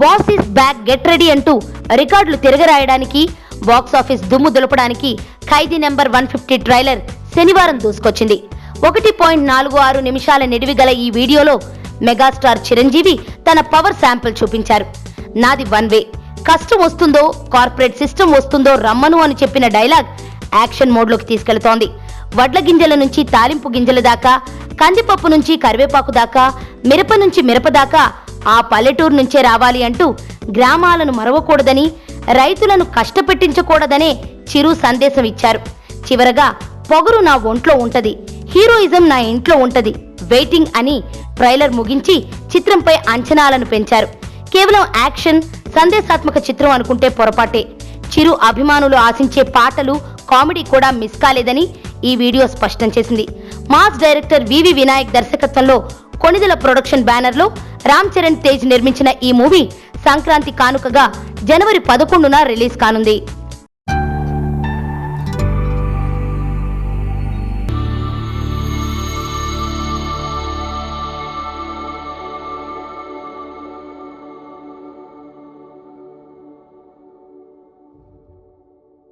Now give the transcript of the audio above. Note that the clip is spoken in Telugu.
Boss is back get ready అంటూ రికార్డులు తిరగరాయడానికి, బాక్సాఫీస్ దుమ్ము దులపడానికి ఖైదీ నెంబర్ 150 ట్రైలర్ శనివారం దూసుకొచ్చింది. 1.46 నిమిషాల నిడివి గల ఈ వీడియోలో మెగాస్టార్ చిరంజీవి తన పవర్ శాంపిల్ చూపించారు. నాది వన్ వే, కష్టం వస్తుందో కార్పొరేట్ సిస్టమ్ వస్తుందో రమ్మను అని చెప్పిన డైలాగ్ యాక్షన్ మోడ్లోకి తీసుకెళ్తోంది. వడ్ల గింజల నుంచి తాలింపు గింజల దాకా, కందిపప్పు నుంచి కరివేపాకు దాకా, మిరప నుంచి మిరప దాకా ఆ పల్లెటూరు నుంచే రావాలి అంటూ గ్రామాలను మరవకూడదని, రైతులను కష్టపెట్టించకూడదనే చిరు సందేశం ఇచ్చారు. చివరగా పొగరు నా ఒంట్లో ఉంటది, హీరోయిజం నా ఇంట్లో ఉంటది, వెయిటింగ్ అని ట్రైలర్ ముగించి చిత్రంపై అంచనాలను పెంచారు. కేవలం యాక్షన్ సందేశాత్మక చిత్రం అనుకుంటే పొరపాటే. చిరు అభిమానులు ఆశించే పాటలు, కామెడీ కూడా మిస్ కాలేదని ఈ వీడియో స్పష్టం చేసింది. మాస్ డైరెక్టర్ వివి వినాయక్ దర్శకత్వంలో కొణిదెల ప్రొడక్షన్ బ్యానర్లో రామ్ చరణ్ తేజ్ నిర్మించిన ఈ మూవీ సంక్రాంతి కానుకగా జనవరి 11న రిలీజ్ కానుంది.